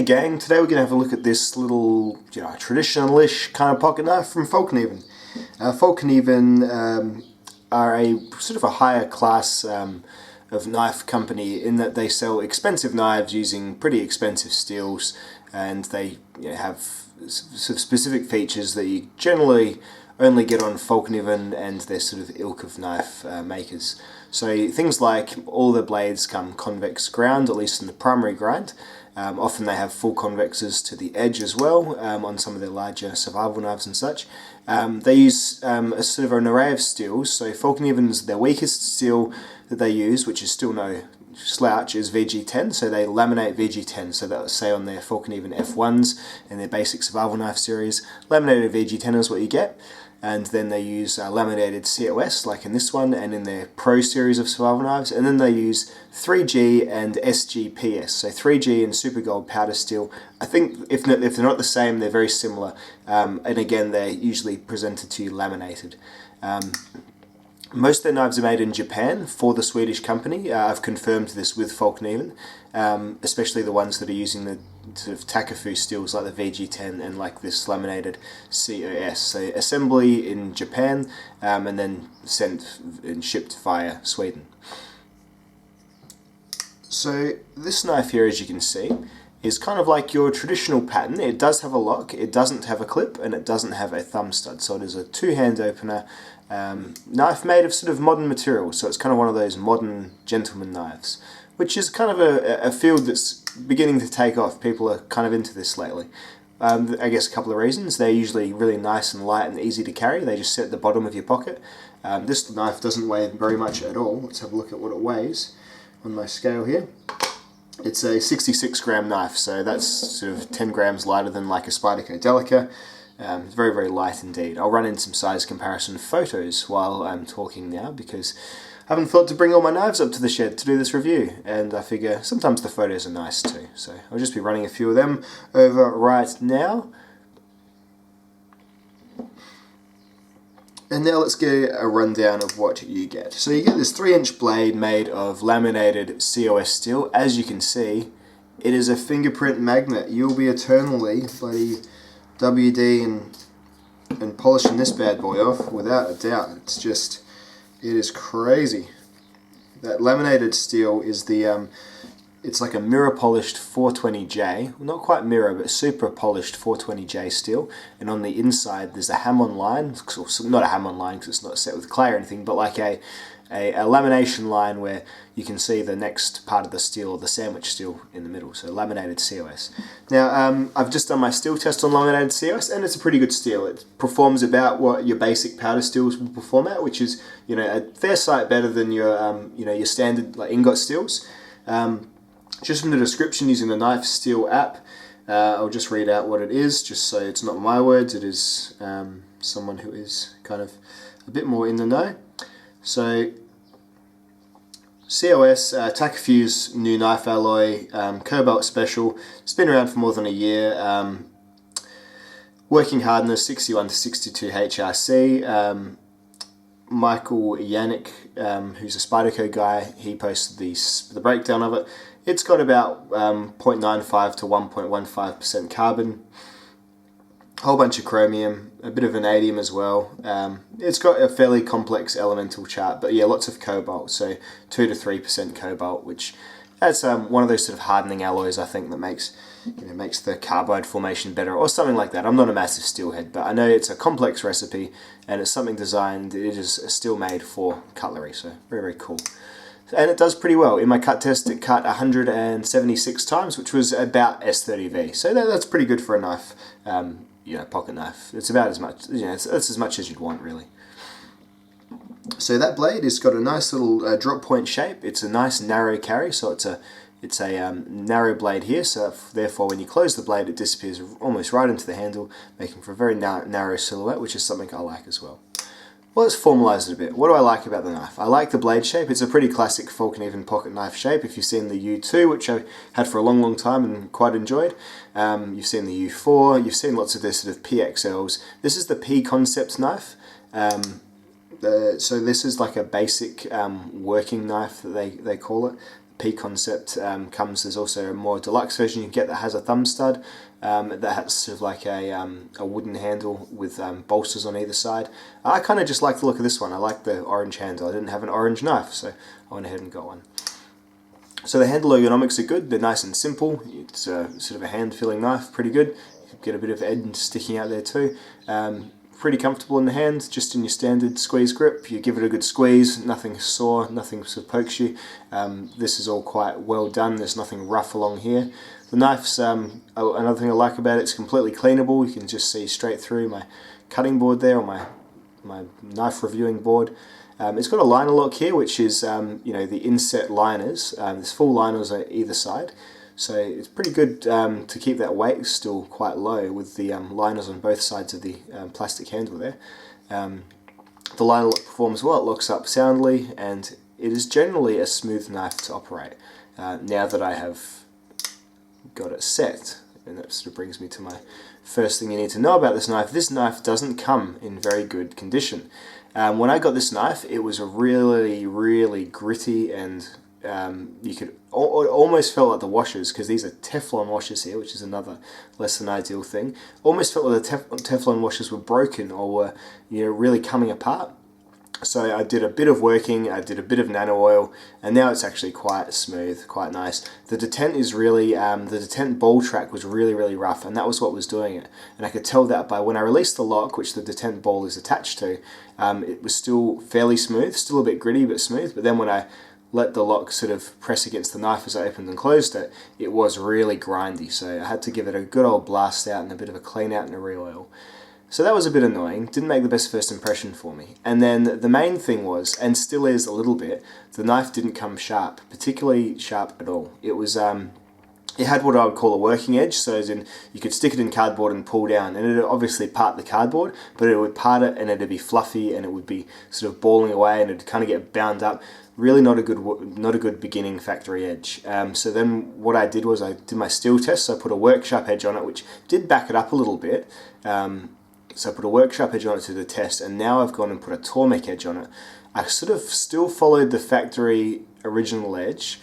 gang, today we're going to have a look at this little, traditional-ish kind of pocket knife from Fallkniven. Fallkniven are a sort of a higher class of knife company in that they sell expensive knives using pretty expensive steels, and they have sort of specific features that you generally only get on Fallkniven and their sort of ilk of knife makers. So things like all the blades come convex ground, at least in the primary grind. Often they have full convexes to the edge as well on some of their larger survival knives and such. They use a sort of an array of steels. So Fallkniven's their weakest steel that they use, which is still no slouch, is VG10. So they laminate VG10. So that would say on their Fallkniven F1s and their basic survival knife series, laminated VG10 is what you get. And then they use laminated COS, like in this one, and in their Pro series of survival knives. And then they use 3G and SGPS, so 3G and Super Gold powder steel. I think if they're not the same, they're very similar. And again, they're usually presented to you laminated. Most of their knives are made in Japan for the Swedish company. I've confirmed this with Fallkniven, especially the ones that are using the sort of Takafu steels like the VG10 and like this laminated COS. So assembly in Japan and then sent and shipped via Sweden. So this knife here, as you can see, is kind of like your traditional pattern. It does have a lock, it doesn't have a clip, and it doesn't have a thumb stud. So it is a two-hand opener knife made of sort of modern materials. So it's kind of one of those modern gentleman knives, which is kind of a field that's beginning to take off. People are kind of into this lately. I guess a couple of reasons. They're usually really nice and light and easy to carry. They just sit at the bottom of your pocket. This knife doesn't weigh very much at all. Let's have a look at what it weighs on my scale here. It's a 66 gram knife, so that's sort of 10 grams lighter than like a Spyderco Delica. It's very, very light indeed. I'll run in some size comparison photos while I'm talking now, because I haven't thought to bring all my knives up to the shed to do this review, and I figure sometimes the photos are nice too. So I'll just be running a few of them over right now. And now let's get a rundown of what you get. So you get this 3-inch blade made of laminated COS steel. As you can see, it is a fingerprint magnet. You'll be eternally bloody WD and polishing this bad boy off without a doubt. It's just, it is crazy. That laminated steel is the it's like a mirror polished 420J, well, not quite mirror, but super polished 420J steel, and on the inside there's a ham-on line, not a ham-on line because it's not set with clay or anything, but like a lamination line where you can see the next part of the steel, the sandwich steel in the middle, so laminated COS. Now I've just done my steel test on laminated COS, and it's a pretty good steel. It performs about what your basic powder steels will perform at, which is a fair sight better than your your standard like ingot steels. Just from the description using the Knife Steel app, I'll just read out what it is, just so it's not my words, it is someone who is kind of a bit more in the know. So, COS, Takafu's new knife alloy, Cobalt Special, it's been around for more than a year, working hardness 61 to 62 HRC. Michael Yannick, who's a Spyderco guy, he posted the breakdown of it. It's got about 0.95 to 1.15% carbon, a whole bunch of chromium, a bit of vanadium as well. It's got a fairly complex elemental chart, but yeah, lots of cobalt, so 2 to 3% cobalt, which that's one of those sort of hardening alloys I think that makes the carbide formation better, or something like that. I'm not a massive steelhead, but I know it's a complex recipe and it's something designed, it is still made for cutlery, so very, very cool. And it does pretty well. In my cut test it cut 176 times, which was about S30V, so that's pretty good for a knife, pocket knife. It's about as much, it's as much as you'd want really. So that blade has got a nice little drop point shape. It's a nice narrow carry, so it's a narrow blade here, so therefore when you close the blade it disappears almost right into the handle, making for a very narrow silhouette, which is something I like as well. Well, let's formalise it a bit. What do I like about the knife? I like the blade shape. It's a pretty classic Fallkniven pocket knife shape. If you've seen the U2, which I had for a long, long time and quite enjoyed, you've seen the U4, you've seen lots of their sort of PXLs. This is the P concept knife. So this is like a basic working knife that they call it. P concept comes, there's also a more deluxe version you can get that has a thumb stud, that has sort of like a wooden handle with bolsters on either side. I kind of just like the look of this one. I like the orange handle. I didn't have an orange knife, so I went ahead and got one. So the handle ergonomics are good. They're nice and simple. It's sort of a hand-filling knife, pretty good. You get a bit of end sticking out there too. Pretty comfortable in the hand, just in your standard squeeze grip. You give it a good squeeze, nothing sore, nothing sort of pokes you. This is all quite well done. There's nothing rough along here. The knife's, another thing I like about it, it's completely cleanable. You can just see straight through my cutting board there, or my knife reviewing board. It's got a liner lock here, which is the inset liners. There's full liners on either side, so it's pretty good to keep that weight still quite low with the liners on both sides of the plastic handle there. The liner lock performs well. It locks up soundly, and it is generally a smooth knife to operate. Now that I have got it set, and that sort of brings me to my first thing you need to know about this knife. This knife doesn't come in very good condition. When I got this knife, it was a really, really gritty, and you could almost felt like the washers, because these are Teflon washers here, which is another less than ideal thing. Almost felt like the Teflon washers were broken or were really coming apart. So I did a bit of working, I did a bit of nano oil, and now it's actually quite smooth, quite nice. The detent is really, the detent ball track was really, really rough, and that was what was doing it. And I could tell that by when I released the lock, which the detent ball is attached to, it was still fairly smooth, still a bit gritty but smooth, but then when I let the lock sort of press against the knife as I opened and closed it, it was really grindy. So I had to give it a good old blast out and a bit of a clean out and a re-oil. So that was a bit annoying, didn't make the best first impression for me. And then the main thing was, and still is a little bit, the knife didn't come sharp, particularly sharp at all. It was, it had what I would call a working edge, so as in you could stick it in cardboard and pull down, and it would obviously part the cardboard, but it would part it and it'd be fluffy and it would be sort of balling away and it'd kind of get bound up. Really not a good beginning factory edge. So then what I did was I did my steel test, so I put a workshop edge on it, which did back it up a little bit. So I put a workshop edge on it to the test, and now I've gone and put a Tormek edge on it. I sort of still followed the factory original edge,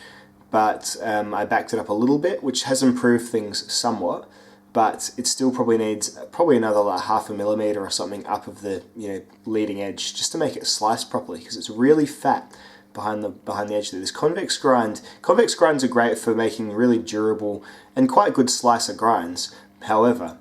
but I backed it up a little bit, which has improved things somewhat, but it still probably needs another like 0.5 millimeter or something up of the leading edge just to make it slice properly, because it's really fat behind the edge there. This convex grinds are great for making really durable and quite good slicer grinds. However,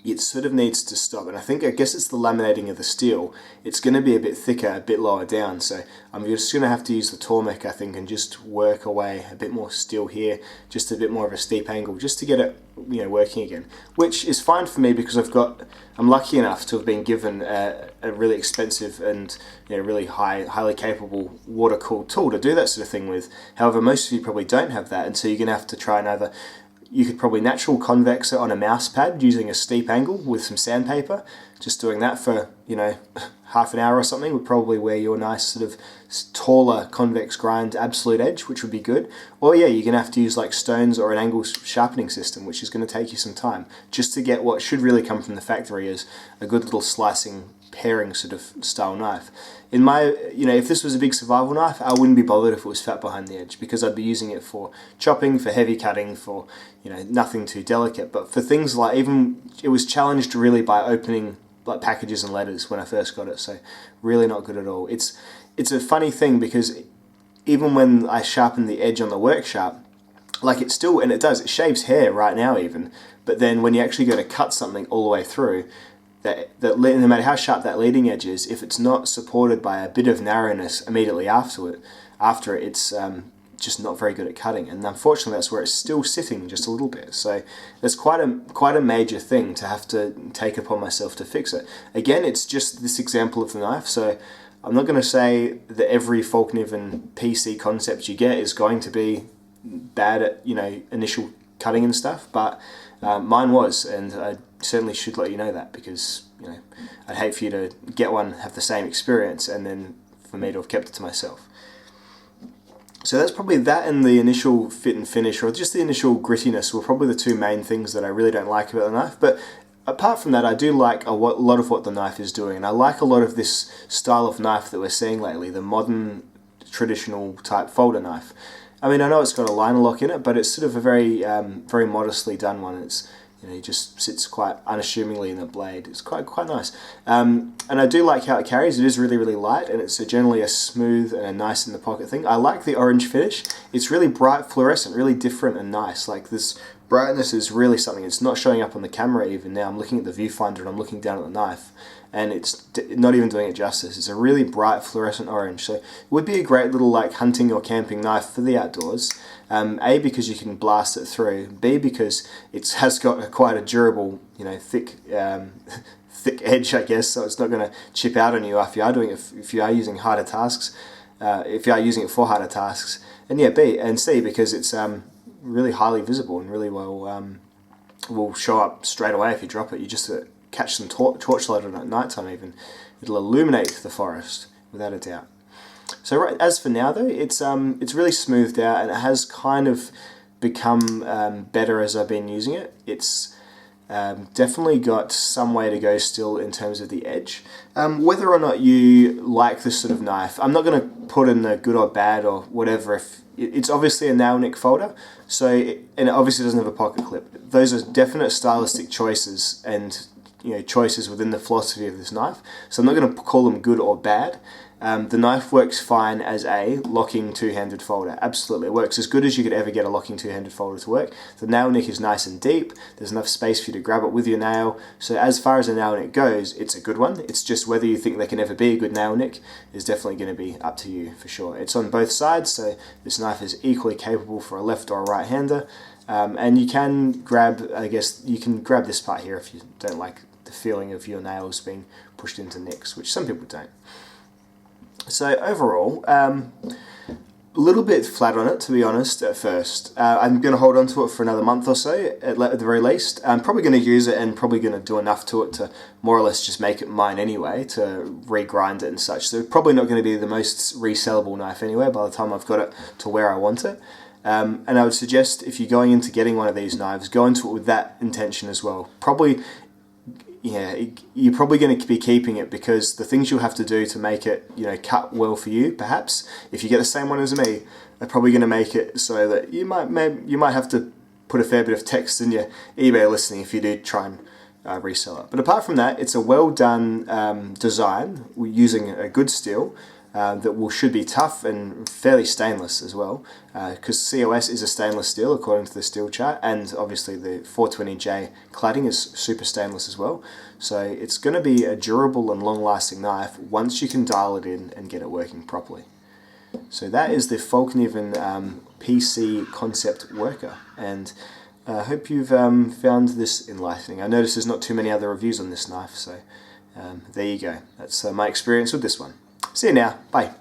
it sort of needs to stop, and I guess it's the laminating of the steel. It's going to be a bit thicker, a bit lower down, so I'm just going to have to use the Tormek, I think, and just work away a bit more steel here, just a bit more of a steep angle, just to get it working again, which is fine for me because I'm lucky enough to have been given a really expensive and really highly capable water-cooled tool to do that sort of thing with. However, most of you probably don't have that, and so you're going to have to try and either you could probably natural convex it on a mouse pad using a steep angle with some sandpaper. Just doing that for, half an hour or something would probably wear your nice sort of taller convex grind absolute edge, which would be good. Or yeah, you're going to have to use like stones or an angle sharpening system, which is going to take you some time, just to get what should really come from the factory as a good little slicing, paring sort of style knife. In my, if this was a big survival knife, I wouldn't be bothered if it was fat behind the edge, because I'd be using it for chopping, for heavy cutting, for, nothing too delicate. But for things like, even, it was challenged really by opening like packages and letters when I first got it, so really not good at all. It's a funny thing, because even when I sharpen the edge on the workshop, like it shaves hair right now even, but then when you actually go to cut something all the way through, that no matter how sharp that leading edge is, if it's not supported by a bit of narrowness immediately after it, it's just not very good at cutting. And unfortunately, that's where it's still sitting just a little bit. So that's quite a major thing to have to take upon myself to fix it. Again, it's just this example of the knife, so I'm not going to say that every Fallkniven PC concept you get is going to be bad at initial cutting and stuff, but mine was, and I certainly should let you know that, because I'd hate for you to get one, have the same experience, and then for me to have kept it to myself. So that's probably that, and the initial fit and finish, or just the initial grittiness, were probably the two main things that I really don't like about the knife. But apart from that, I do like a lot of what the knife is doing, and I like a lot of this style of knife that we're seeing lately, the modern traditional type folder knife. I mean, I know it's got a liner lock in it, but it's sort of a very very modestly done one. It's, you know, it just sits quite unassumingly in the blade. It's quite nice. And I do like how it carries. It is really, really light, and it's generally a smooth and a nice in the pocket thing. I like the orange finish. It's really bright, fluorescent, really different and nice. Like, this brightness is really something. It's not showing up on the camera even now. I'm looking at the viewfinder and I'm looking down at the knife, and it's not even doing it justice. It's a really bright fluorescent orange. So it would be a great little like hunting or camping knife for the outdoors. A, because you can blast it through. B, because it has got quite a durable, you know, thick thick edge, I guess, so it's not going to chip out on you if you are doing it, if you are using harder tasks, if you are using it for harder tasks. And yeah, B and C, because it's really highly visible and really will show up straight away if you drop it. You just catch some torchlight on it at night time even. It'll illuminate the forest without a doubt. So right, as for now though, it's really smoothed out, and it has kind of become better as I've been using it. It's definitely got some way to go still in terms of the edge. Whether or not you like this sort of knife, I'm not going to put in the good or bad or whatever. If it's obviously a nail nick folder, and it obviously doesn't have a pocket clip. Those are definite stylistic choices, and you know, choices within the philosophy of this knife. So I'm not going to call them good or bad. The knife works fine as a locking two-handed folder. Absolutely, it works as good as you could ever get a locking two-handed folder to work. The nail nick is nice and deep. There's enough space for you to grab it with your nail. So as far as a nail nick goes, it's a good one. It's just whether you think there can ever be a good nail nick is definitely going to be up to you for sure. It's on both sides, so this knife is equally capable for a left or a right-hander. And you can grab, I guess, you can grab this part here if you don't like the feeling of your nails being pushed into nicks, which some people don't. So overall, a little bit flat on it, to be honest, at first. I'm going to hold on to it for another month or so, at the very least. I'm probably going to use it and probably going to do enough to it to more or less just make it mine anyway, to regrind it and such. So probably not going to be the most resellable knife anyway by the time I've got it to where I want it. And I would suggest if you're going into getting one of these knives, go into it with that intention as well. Probably, yeah, you're probably going to be keeping it because the things you'll have to do to make it, you know, cut well for you, perhaps, if you get the same one as me, are probably going to make it so that you might have to put a fair bit of text in your eBay listing if you do try and resell it. But apart from that, it's a well done design using a good steel. That should be tough and fairly stainless as well, because COS is a stainless steel according to the steel chart, and obviously the 420J cladding is super stainless as well. So it's going to be a durable and long-lasting knife once you can dial it in and get it working properly. So that is the Fallkniven PC concept worker, and I hope you've found this enlightening. I notice there's not too many other reviews on this knife, so there you go. That's my experience with this one. See you now. Bye.